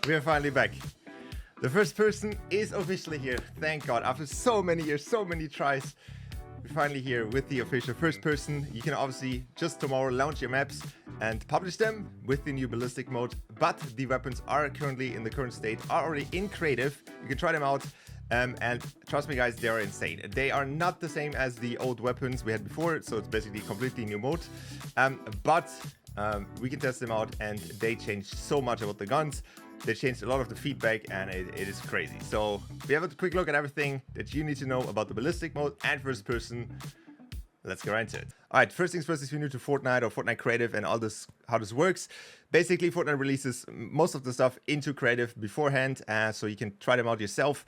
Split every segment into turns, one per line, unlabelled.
We are finally back. The first person is officially here. Thank God. After so many years, so many tries, we're finally here with the official first person. You can obviously just tomorrow launch your maps and publish them with the new ballistic mode. But the weapons are currently in the current state, are already in creative. You can try them out. And trust me guys, they are insane. They are not the same as the old weapons we had before, so it's basically a completely new mode. But we can test them out, and they changed so much about the guns. They changed a lot of the feedback, and it is crazy. So we have a quick look at everything that you need to know about the ballistic mode and first person. Let's get right into it. All right, first things first, if you're new to Fortnite or Fortnite Creative and all this, how this works, basically Fortnite releases most of the stuff into Creative beforehand, so you can try them out yourself.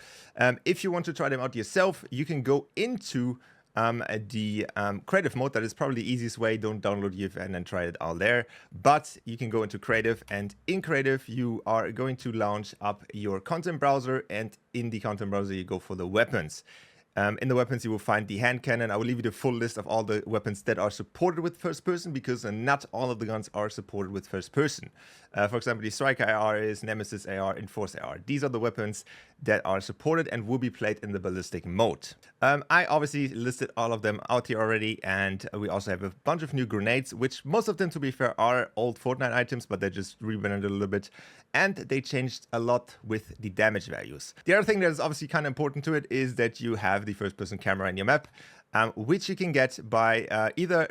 If you want to try them out yourself, you can go into the Creative mode. That is probably the easiest way. Don't download UFN and try it all there. But you can go into Creative, and in Creative, you are going to launch up your content browser, and in the content browser, you go for the weapons. In the weapons, you will find the hand cannon. I will leave you the full list of all the weapons that are supported with first person, because not all of the guns are supported with first person. For example, the Striker AR is, Nemesis AR, Enforce AR. These are the weapons that are supported and will be played in the ballistic mode. I obviously listed all of them out here already, and we also have a bunch of new grenades, which most of them, to be fair, are old Fortnite items, but they just rebranded a little bit, and they changed a lot with the damage values. The other thing that is obviously kind of important to it is that you have the first-person camera in your map, which you can get by either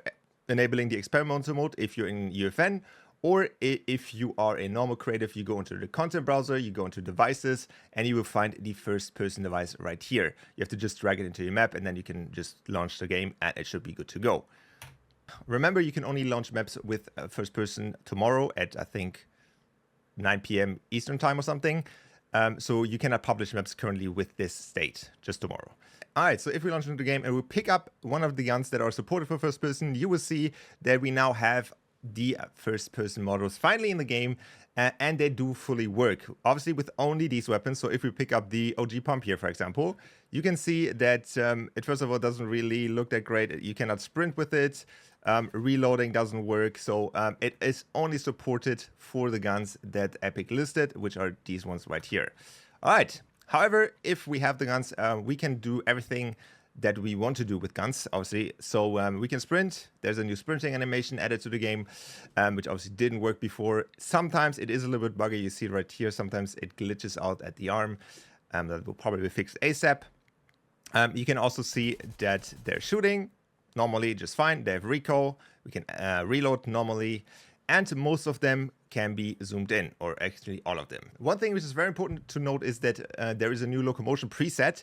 enabling the experimental mode if you're in UFN, or if you are in normal creative, you go into the content browser, you go into devices, and you will find the first-person device right here. You have to just drag it into your map, and then you can just launch the game, and it should be good to go. Remember, you can only launch maps with first-person tomorrow at, I think, 9 p.m. Eastern time or something. So you cannot publish maps currently with this state, just tomorrow. All right, so if we launch into the game and we pick up one of the guns that are supported for first person, you will see that we now have the first person models finally in the game, and they do fully work, obviously with only these weapons. So if we pick up the OG pump here, for example, you can see that it first of all doesn't really look that great. You cannot sprint with it. Reloading doesn't work, so it is only supported for the guns that Epic listed, which are these ones right here. All right, however, if we have the guns, we can do everything that we want to do with guns, obviously. So we can sprint. There's a new sprinting animation added to the game, which obviously didn't work before. Sometimes it is a little bit buggy. You see it right here. Sometimes it glitches out at the arm. That will probably be fixed ASAP. You can also see that they're shooting normally just fine. They have recoil. We can reload normally, and most of them can be zoomed in, or actually all of them. One thing which is very important to note is that there is a new locomotion preset.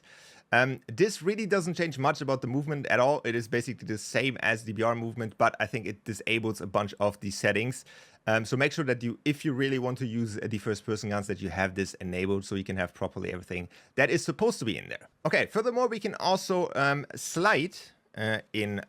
This really doesn't change much about the movement at all. It is basically the same as the BR movement, but I think it disables a bunch of the settings. So make sure that if you really want to use the first person guns, that you have this enabled so you can have properly everything that is supposed to be in there. Okay, furthermore, we can also slide in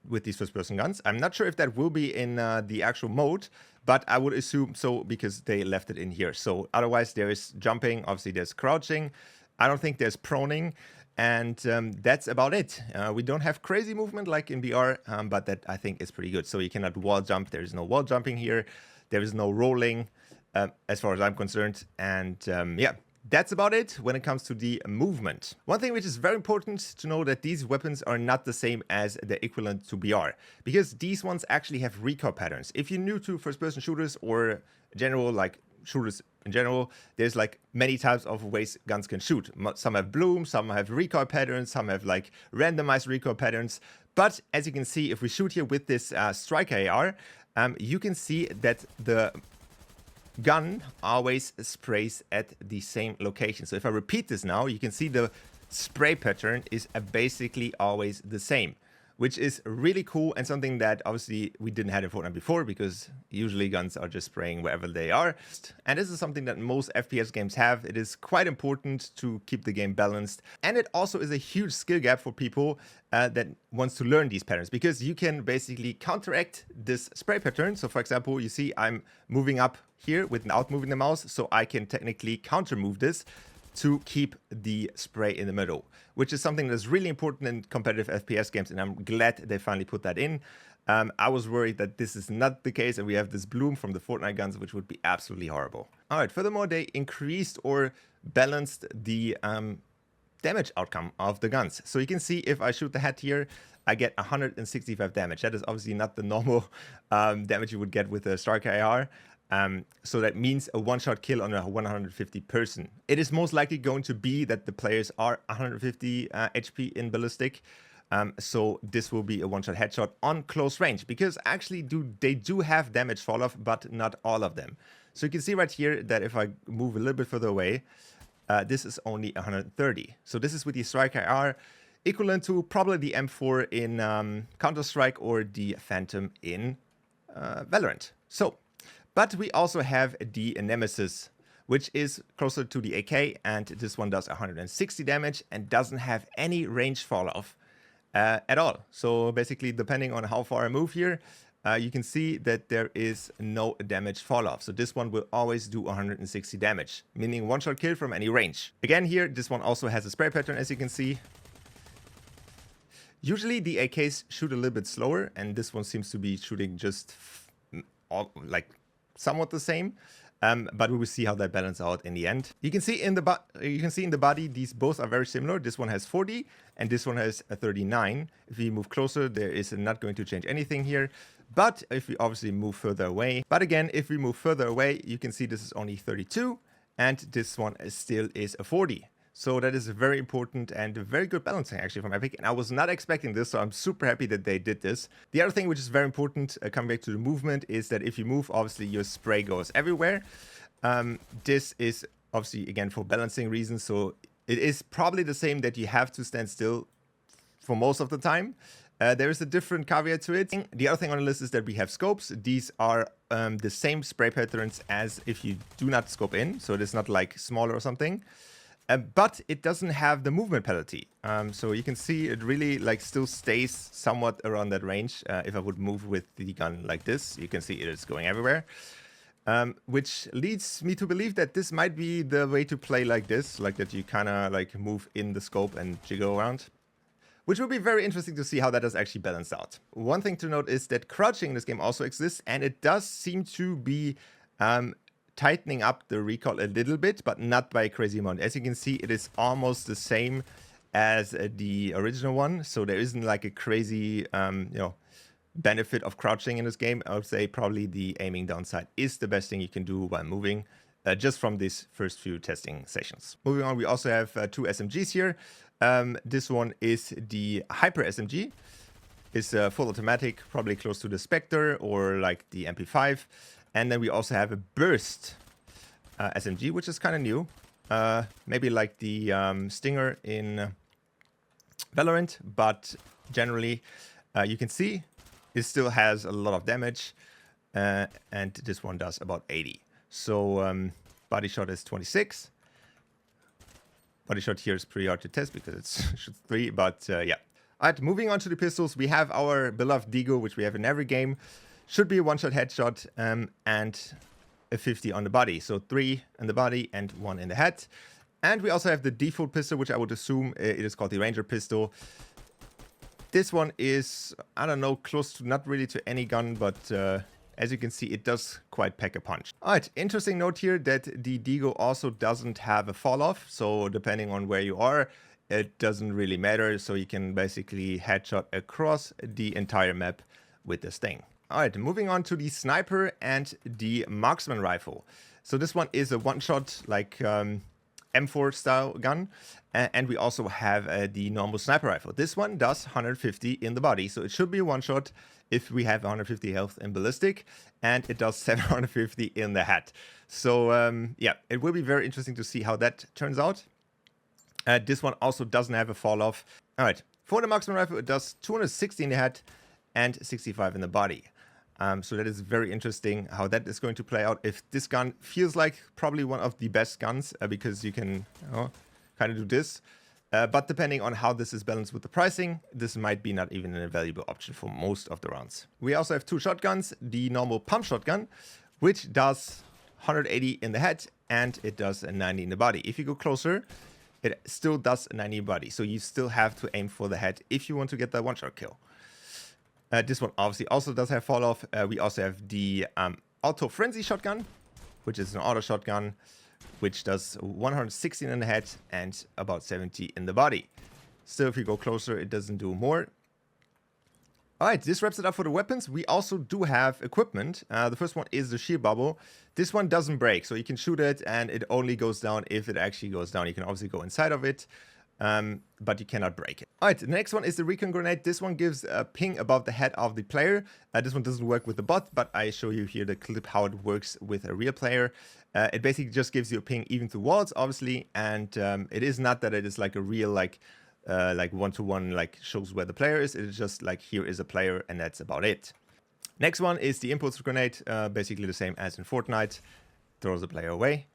with these first person guns. I'm not sure if that will be in the actual mode, but I would assume so, because they left it in here. So otherwise there is jumping, obviously there's crouching. I don't think there's proning, and that's about it. We don't have crazy movement like in BR, but that I think is pretty good. So you cannot wall jump. There is no wall jumping here. There is no rolling, as far as I'm concerned. And yeah, that's about it when it comes to the movement. One thing which is very important to know, that these weapons are not the same as the equivalent to BR, because these ones actually have recoil patterns. If you're new to first-person shooters or general, like shooters in general, there's like many types of ways guns can shoot. Some have bloom, some have recoil patterns, some have like randomized recoil patterns. But as you can see, if we shoot here with this Striker AR, you can see that the gun always sprays at the same location. So if I repeat this now, you can see the spray pattern is basically always the same, which is really cool, and something that obviously we didn't have in Fortnite before, because usually guns are just spraying wherever they are. And this is something that most FPS games have. It is quite important to keep the game balanced, and it also is a huge skill gap for people that wants to learn these patterns, because you can basically counteract this spray pattern. So for example, you see I'm moving up here without moving the mouse, so I can technically counter move this to keep the spray in the middle, which is something that's really important in competitive FPS games, and I'm glad they finally put that in. I was worried that this is not the case, and we have this bloom from the Fortnite guns, which would be absolutely horrible. All right, furthermore, they increased or balanced the damage outcome of the guns. So you can see if I shoot the head here, I get 165 damage. That is obviously not the normal damage you would get with a Striker AR. So that means a one-shot kill on a 150 person. It is most likely going to be that the players are 150 HP in ballistic. So this will be a one-shot headshot on close range, because actually they do have damage fall off, but not all of them. So you can see right here that if I move a little bit further away, this is only 130. So this is with the Striker AR, equivalent to probably the M4 in Counter-Strike or the Phantom in Valorant. So, but we also have the Nemesis, which is closer to the AK, and this one does 160 damage and doesn't have any range fall off at all. So basically, depending on how far I move here, you can see that there is no damage fall off. So this one will always do 160 damage, meaning one shot kill from any range. Again here, this one also has a spray pattern, as you can see. Usually the AKs shoot a little bit slower, and this one seems to be shooting just like somewhat the same. But we will see how that balances out in the end. You can see in the body, these both are very similar. This one has 40 and this one has a 39. If we move closer, there is not going to change anything here. But if we obviously move further away, but again, if we move further away, you can see this is only 32 and this one still is a 40. So that is very important and a very good balancing actually from Epic. And I was not expecting this, so I'm super happy that they did this. The other thing which is very important, coming back to the movement, is that if you move, obviously your spray goes everywhere. This is obviously, again, for balancing reasons. So it is probably the same that you have to stand still for most of the time. There is a different caveat to it. The other thing on the list is that we have scopes. These are the same spray patterns as if you do not scope in. So it is not like smaller or something. But it doesn't have the movement penalty. So you can see it really like still stays somewhat around that range. If I would move with the gun like this, you can see it is going everywhere. Which leads me to believe that this might be the way to play like this, like that you kind of like move in the scope and jiggle around. Which will be very interesting to see how that is actually balanced out. One thing to note is that crouching in this game also exists, and it does seem to be tightening up the recoil a little bit, but not by a crazy amount. As you can see, it is almost the same as the original one, so there isn't like a crazy benefit of crouching in this game. I would say probably the aiming downside is the best thing you can do while moving, just from these first few testing sessions. Moving on, we also have two SMGs here. This one is the Hyper SMG. It's full automatic, probably close to the Spectre or like the MP5. And then we also have a Burst SMG, which is kind of new. Maybe like the Stinger in Valorant, but generally you can see it still has a lot of damage, and this one does about 80. So body shot is 26. Body shot here is pretty hard to test because it's shoots 3, but yeah. All right, moving on to the pistols, we have our beloved Deagle, which we have in every game. Should be a one-shot headshot and a 50 on the body. So 3 in the body and 1 in the head. And we also have the default pistol, which I would assume it is called the Ranger pistol. This one is, I don't know, close to not really to any gun, but as you can see, it does quite pack a punch. All right, interesting note here that the Deagle also doesn't have a fall off. So depending on where you are, it doesn't really matter. So you can basically headshot across the entire map with this thing. All right, moving on to the sniper and the marksman rifle. So this one is a one-shot like M4 style gun, and we also have the normal sniper rifle. This one does 150 in the body, so it should be a one-shot if we have 150 health in ballistic, and it does 750 in the head. So yeah, it will be very interesting to see how that turns out. This one also doesn't have a fall off. All right, for the marksman rifle, it does 260 in the head and 65 in the body. So that is very interesting how that is going to play out. If this gun feels like probably one of the best guns because you can kind of do this. But depending on how this is balanced with the pricing, this might be not even a valuable option for most of the rounds. We also have two shotguns. The normal pump shotgun, which does 180 in the head and it does a 90 in the body. If you go closer, it still does a 90 in the body. So you still have to aim for the head if you want to get that one-shot kill. This one obviously also does have fall off. We also have the Auto Frenzy shotgun, which is an auto shotgun, which does 116 in the head and about 70 in the body. Still, if you go closer, it doesn't do more. Alright, this wraps it up for the weapons. We also do have equipment. The first one is the shield bubble. This one doesn't break, so you can shoot it and it only goes down if it actually goes down. You can obviously go inside of it, but you cannot break it. Alright, the next one is the recon grenade. This one gives a ping above the head of the player. This one doesn't work with the bot, but I show you here the clip how it works with a real player. It basically just gives you a ping even through walls, obviously, and it is not that it is like a real like one-to-one like shows where the player is. It is just like here is a player and that's about it. Next one is the impulse grenade, basically the same as in Fortnite, throws the player away.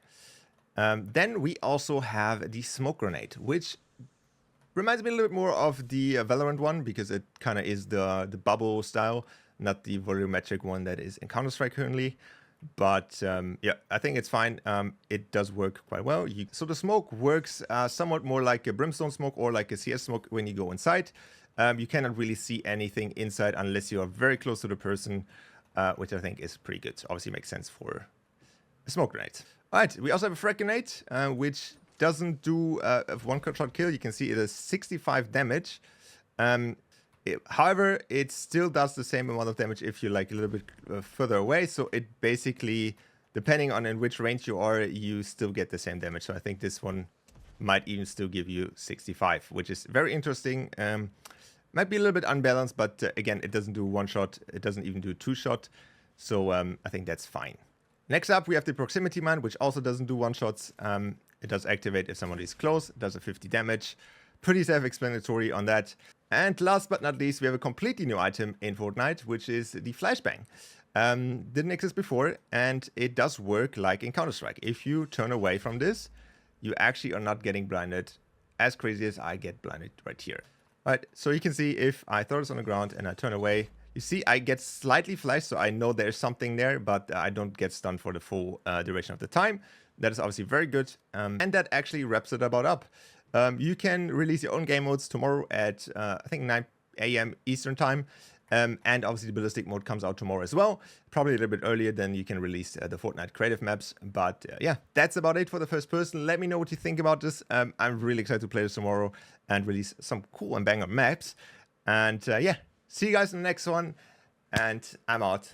Then we also have the smoke grenade, which reminds me a little bit more of the Valorant one because it kind of is the bubble style, not the volumetric one that is in Counter-Strike currently. But yeah, I think it's fine. It does work quite well. So the smoke works somewhat more like a brimstone smoke or like a CS smoke when you go inside. You cannot really see anything inside unless you are very close to the person, which I think is pretty good. Obviously makes sense for a smoke grenade. All right, we also have a frag grenade, which doesn't do a one-shot kill. You can see it is 65 damage. However, it still does the same amount of damage if you're like a little bit further away. So it basically, depending on in which range you are, you still get the same damage. So I think this one might even still give you 65, which is very interesting. Might be a little bit unbalanced, but again, it doesn't do one shot. It doesn't even do two shot. So I think that's fine. Next up, we have the proximity man, which also doesn't do one shots. It does activate if somebody is close. It does a 50 damage. Pretty self-explanatory on that. And last but not least, we have a completely new item in Fortnite, which is the flashbang. Didn't exist before, and it does work like in Counter-Strike. If you turn away from this, you actually are not getting blinded as crazy as I get blinded right here. All right, so you can see if I throw this on the ground and I turn away, you see I get slightly flashed, so I know there's something there, but I don't get stunned for the full duration of the time. That is obviously very good, and that actually wraps it about up. You can release your own game modes tomorrow at, I think, 9 AM Eastern time. And obviously the ballistic mode comes out tomorrow as well. Probably a little bit earlier than you can release the Fortnite creative maps. But yeah, that's about it for the first person. Let me know what you think about this. I'm really excited to play this tomorrow and release some cool and banger maps. And yeah, see you guys in the next one. And I'm out.